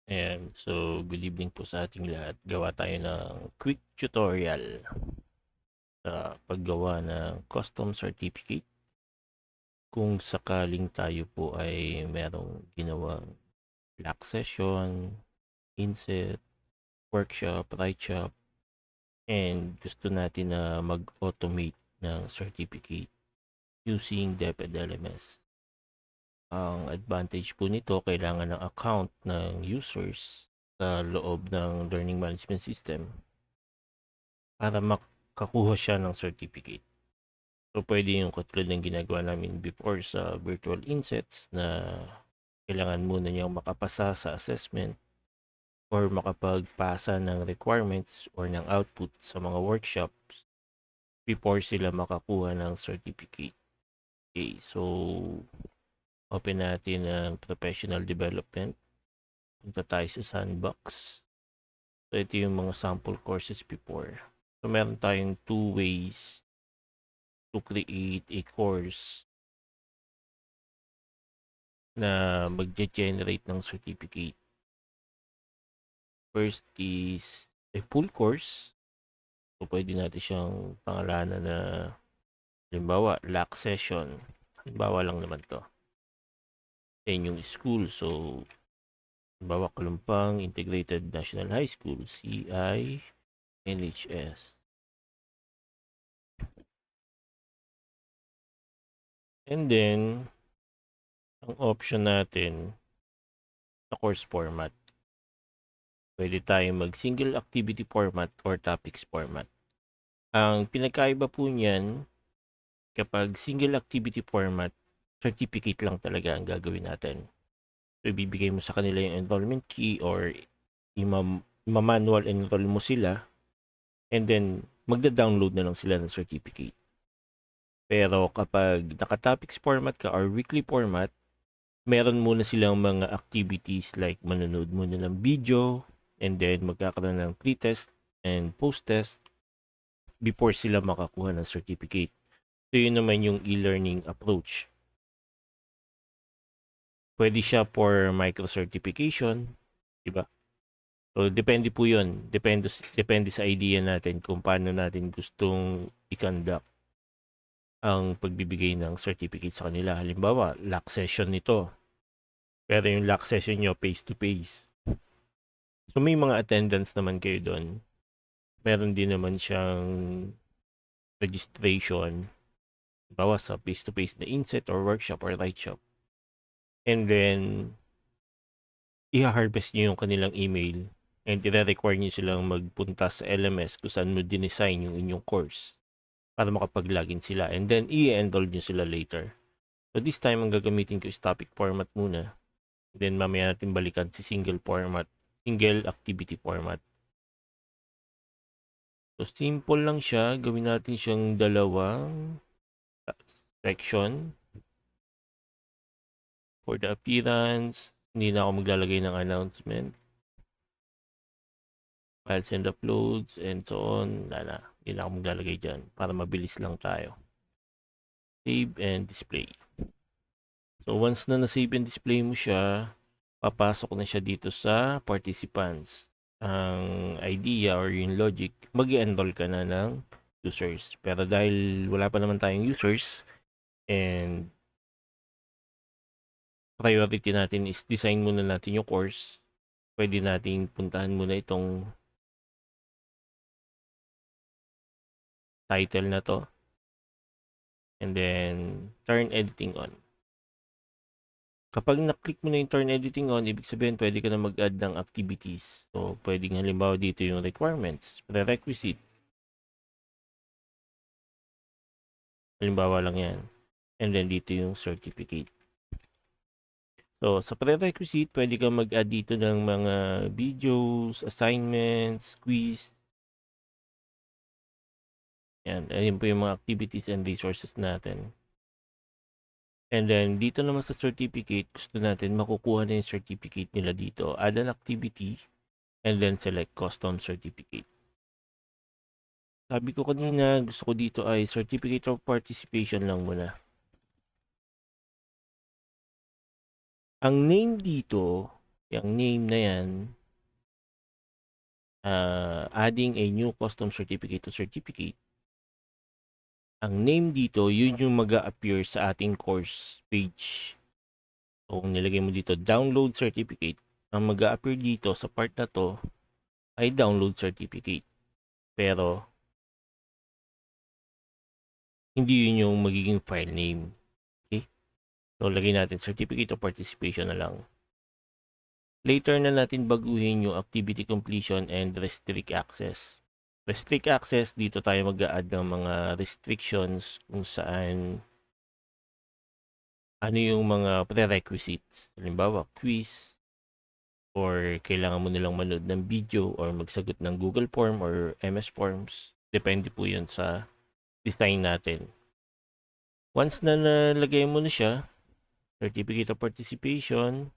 Ayan, so good evening po sa ating lahat. Gawa tayo ng quick tutorial sa paggawa ng custom certificate. Kung sakaling tayo po ay merong ginawang lock session, inset, workshop, write shop, and gusto natin na mag-automate ng certificate using DepEd LMS. Ang advantage po nito, kailangan ng account ng users sa loob ng learning management system para makakuha siya ng certificate. So, pwede yung katulad ng ginagawa namin before sa virtual insets na kailangan muna niyang makapasa sa assessment or makapagpasa ng requirements or ng output sa mga workshops before sila makakuha ng certificate. Okay, so open natin ang professional development. Punta tayo sa sandbox. So, ito yung mga sample courses before. So, meron tayong 2 ways to create a course na magge-generate ng certificate. First is a full course. So, pwede natin siyang pangalanan na halimbawa, lock session. Halimbawa lang naman to. Then yung school. So, halimbawa, Kalumpang Integrated National High School, CINHS. And then, ang option natin sa course format. Pwede tayong mag-single activity format or topics format. Ang pinagkaiba po niyan, kapag single activity format, certificate lang talaga ang gagawin natin. So, ibibigay mo sa kanila yung enrollment key or ima-manual enroll mo sila and then magda-download na lang sila ng certificate. Pero kapag naka-topics format ka or weekly format, meron muna silang mga activities like manonood muna ng video and then magkakaroon ng pre-test and post-test before sila makakuha ng certificate. So, yun naman yung e-learning approach. Pwede siya for micro-certification, di ba? So, depende po yun. Depende sa idea natin kung paano natin gustong i-conduct ang pagbibigay ng certificate sa kanila. Halimbawa, lock session nito. Pero yung lock session nyo, face-to-face. So, may mga attendance naman kayo doon. Meron din naman siyang registration. Halimbawa, sa face-to-face na inset or workshop or write shop. And then, i-harvest nyo yung kanilang email and i-require nyo silang magpunta sa LMS kung saan mo dinesign yung inyong course para makapag-login sila. And then, i-enroll nyo sila later. So, this time, ang gagamitin ko is topic format muna. Then, mamaya natin balikan si single activity format. So, simple lang siya. Gawin natin siyang dalawang section. For the appearance, hindi na ako maglalagay ng announcement. Files and uploads, and so on. Hindi na ako maglalagay dyan para mabilis lang tayo. Save and display. So, once na na-save and display mo siya, papasok na siya dito sa participants. Ang idea or yung logic, mag-enroll ka na ng users. Pero dahil wala pa naman tayong users, and priority natin is design muna natin yung course, pwede nating puntahan muna itong title na to. And then, turn editing on. Kapag na-click mo na yung turn editing on, ibig sabihin pwede ka na mag-add ng activities. So, pwedeng halimbawa dito yung requirements, prerequisite. Halimbawa lang yan. And then dito yung certificate. So, sa prerequisite, pwede kang mag-add dito ng mga videos, assignments, quiz. Yan. Ayun po yung mga activities and resources natin. And then, dito naman sa certificate, gusto natin makukuha na yung certificate nila dito. Add an activity, and then select custom certificate. Sabi ko kanina, gusto ko dito ay certificate of participation lang muna. Ang name dito, yung name na yan, adding a new custom certificate to certificate, ang name dito, yun yung mag-a-appear sa ating course page. So, kung nilagay mo dito, download certificate, ang mag-a-appear dito sa part na to ay download certificate. Pero, hindi yun yung magiging file name. Okay? So, lagay natin certificate of participation na lang. Later na natin baguhin yung activity completion and restrict access. Restrict access, dito tayo mag-a-add ng mga restrictions kung saan ano yung mga prerequisites. Halimbawa, quiz, or kailangan mo nilang manood ng video or magsagot ng Google Form or MS Forms. Depende po yun sa design natin. Once na nalagay mo na siya, certificate of participation,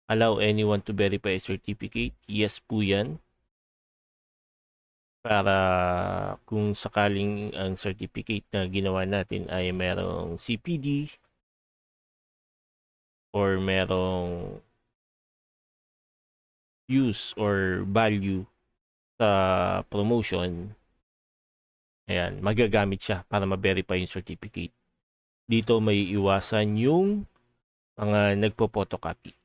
allow anyone to verify a certificate. Yes po yan. Para kung sakaling ang certificate na ginawa natin ay merong CPD or merong use or value sa promotion, ayan, magagamit siya para ma-verify yung certificate. Dito may iwasan yung mga nagpo-photocopy.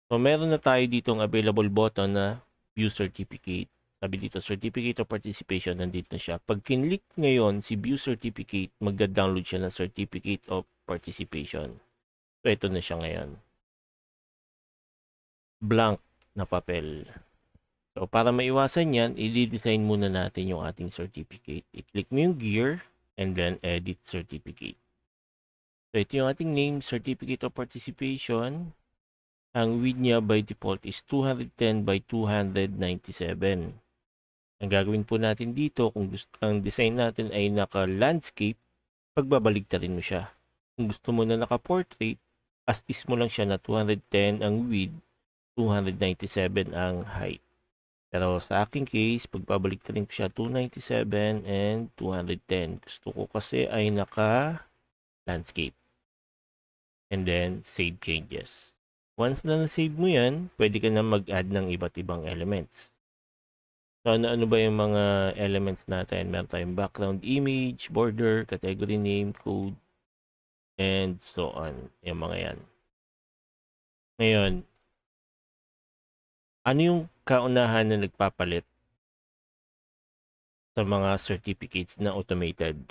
So, meron na tayo ditong available button na view certificate. Sabi dito, certificate of participation, nandito na siya. Pag kinlik ngayon si view certificate, magda-download siya ng certificate of participation. So, ito na siya ngayon. Blank na papel. So, para maiwasan yan, i-design muna natin yung ating certificate. I-click mo yung gear and then edit certificate. So, ito yung ating name, certificate of participation. Ang width niya by default is 210 by 297. Ang gagawin po natin dito, kung gusto ang design natin ay naka-landscape, pagbabaligtarin mo siya. Kung gusto mo na naka-portrait, as is mo lang siya na 210 ang width, 297 ang height. Pero sa aking case, pagbabaligtarin ko siya 297 and 210. Gusto ko kasi ay naka-landscape. And then, save changes. Once na na-save mo yan, pwede ka na mag-add ng iba't ibang elements. So, ano ba yung mga elements natin? Meron tayong background image, border, category name, code, and so on. Yung mga yan. Ngayon, ano yung kaunahan na nagpapalit sa mga certificates na automated?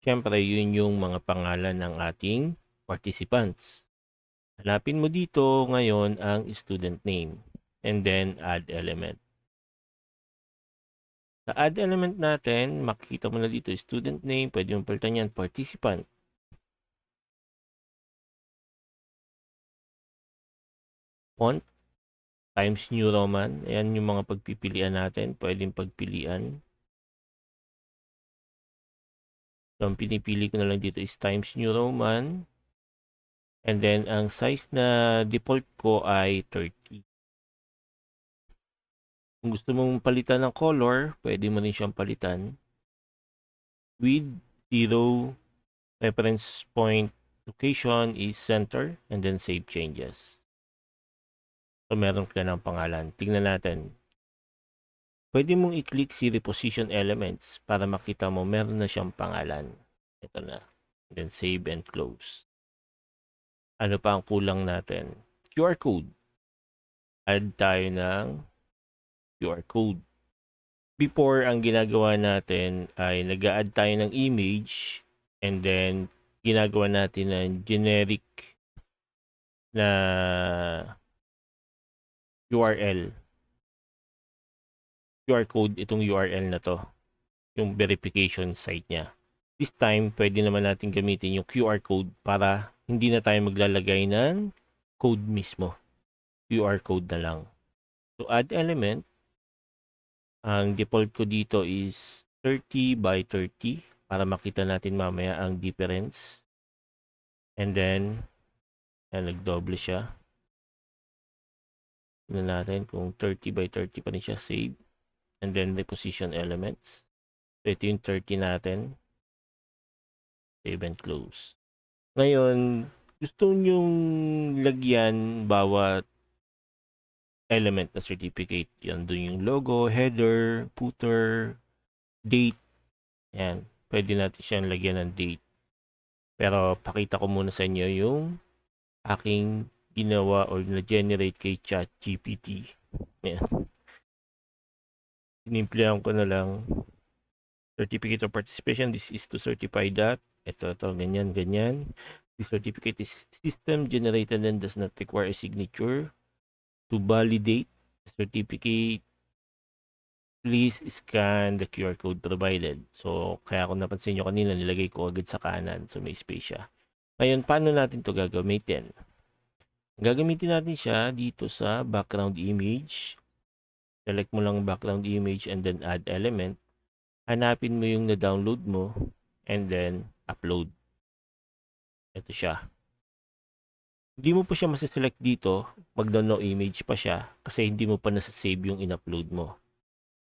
Siyempre, yun yung mga pangalan ng ating participants. Hanapin mo dito ngayon ang student name and then add element. Sa add element natin, makikita mo na dito student name, pwede mong palitan yan participant. Font, Times New Roman, ayan yung mga pagpipilian natin, pwedeng pagpilian. So, ang pinipili ko na lang dito is Times New Roman. And then, ang size na default ko ay 30. Kung gusto mong palitan ng color, pwede mo rin siyang palitan. With 0, reference point location is center, and then save changes. So, meron ka ng pangalan. Tingnan natin. Pwede mong i-click si reposition elements para makita mo meron na siyang pangalan. Ito na. And then save and close. Ano pa ang kulang natin? QR code. Add tayo ng QR code. Before, ang ginagawa natin ay nag-a-add tayo ng image and then ginagawa natin ng generic na URL. QR code, itong URL na to. Yung verification site niya. This time, pwede naman natin gamitin yung QR code para hindi na tayo maglalagay ng code mismo. QR code na lang. So, add element. Ang default ko dito is 30 by 30 para makita natin mamaya ang difference. And then, nagdoble siya. Tignan natin kung 30 by 30 pa rin siya, save. And then, reposition elements. So, ito yung 30 natin. Save and close. Ngayon, gusto nyong lagyan bawat element na certificate. Yan, dun yung logo, header, footer, date. Yan, pwede natin siyang lagyan ng date. Pero pakita ko muna sa inyo yung aking ginawa or na-generate kay ChatGPT. Yan. Sinimplihan ko na lang. Certificate of participation, this is to certify that. Ito, ganyan, ganyan. The certificate is system generated and does not require a signature. To validate the certificate, please scan the QR code provided. So, kaya kung napansin nyo kanina, nilagay ko agad sa kanan. So, may space siya. Ngayon, paano natin to gagamitin? Gagamitin natin siya dito sa background image. Select mo lang background image and then add element. Hanapin mo yung na-download mo and then upload. Ito siya. Hindi mo pa siya masiselect dito. Mag-download image pa siya kasi hindi mo pa nasa-save yung in-upload mo.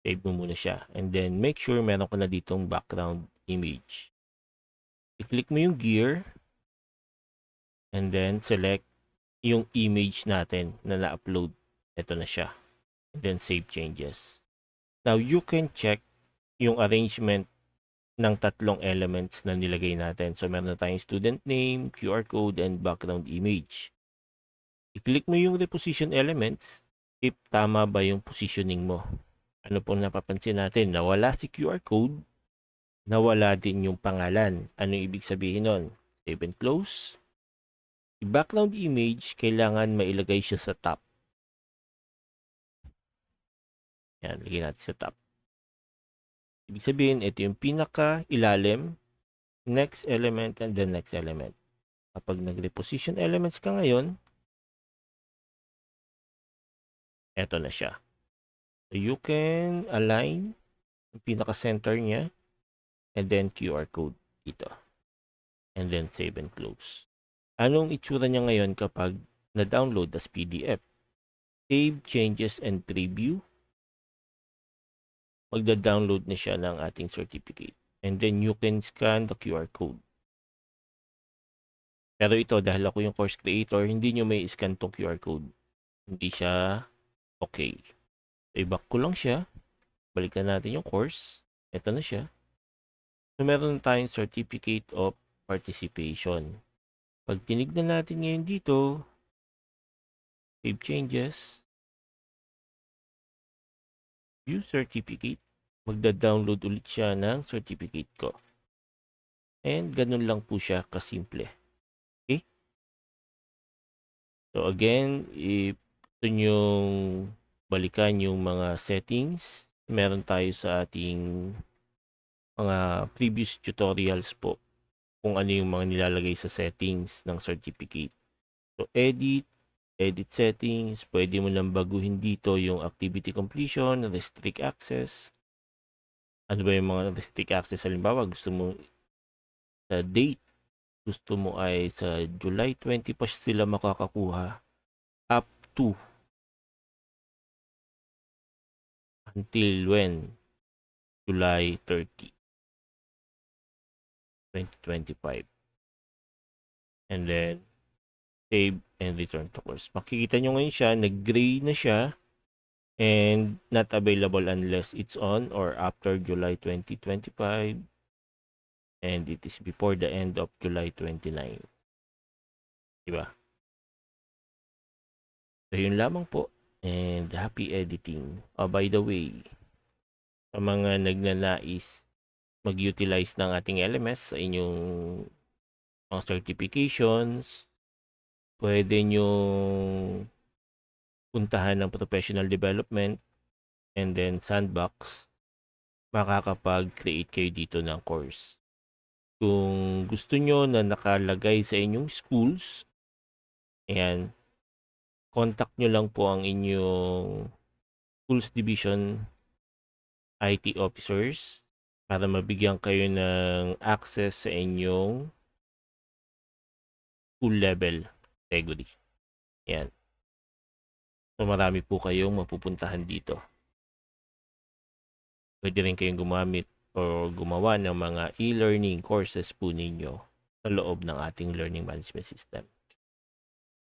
Save mo muna siya. And then, make sure meron ka na ditong background image. I-click mo yung gear. And then, select yung image natin na na-upload. Ito na siya. And then, save changes. Now, you can check yung arrangement ng tatlong elements na nilagay natin. So, meron na tayong student name, QR code, and background image. I-click mo yung reposition elements if tama ba yung positioning mo. Ano pong napapansin natin? Nawala si QR code, nawala din yung pangalan. Anong ibig sabihin nun? Save and close. Yung background image, kailangan mailagay siya sa top. Yan, lagyan natin sa top. Ibig sabihin, ito yung pinaka-ilalim, next element, and then next element. Kapag nag-reposition elements ka ngayon, eto na siya. So, you can align yung pinaka-center niya, and then QR code dito. And then save and close. Anong itsura niya ngayon kapag na-download as PDF? Save, changes, and preview. Magda-download na siya ng ating certificate. And then you can scan the QR code. Pero ito, dahil ako yung course creator, hindi nyo may scan tong QR code. Hindi siya okay. So, i-back ko lang siya. Balikan natin yung course. Ito na siya. So, meron tayong certificate of participation. Pag tinignan natin ngayon dito, save changes, view certificate, magda-download ulit siya ng certificate ko. And ganun lang po siya kasimple. Okay? So again, if gusto nyong balikan yung mga settings, meron tayo sa ating mga previous tutorials po kung ano yung mga nilalagay sa settings ng certificate. So edit settings, pwede mo lang baguhin dito yung activity completion, restrict access. Ano ba yung mga restrict access? Halimbawa, gusto mo sa date, gusto mo ay sa July 20 pa sila makakakuha up to until when? July 30, 2025. And then, save and return to course. Makikita nyo ngayon siya, nag-gray na siya and not available unless it's on or after July 2025 and it is before the end of July 29. Diba? So, yun lamang po and happy editing. Oh, by the way, sa mga nagnanais mag-utilize ng ating LMS sa inyong mga certifications, pwede nyong puntahan ng professional development and then sandbox, makakapag-create kayo dito ng course. Kung gusto nyo na nakalagay sa inyong schools, ayan, contact nyo lang po ang inyong schools division IT officers para mabigyan kayo ng access sa inyong school level category. Ayan. So, marami po kayong mapupuntahan dito. Pwede rin kayong gumamit o gumawa ng mga e-learning courses po ninyo sa loob ng ating learning management system.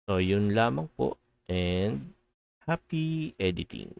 So, yun lamang po and happy editing.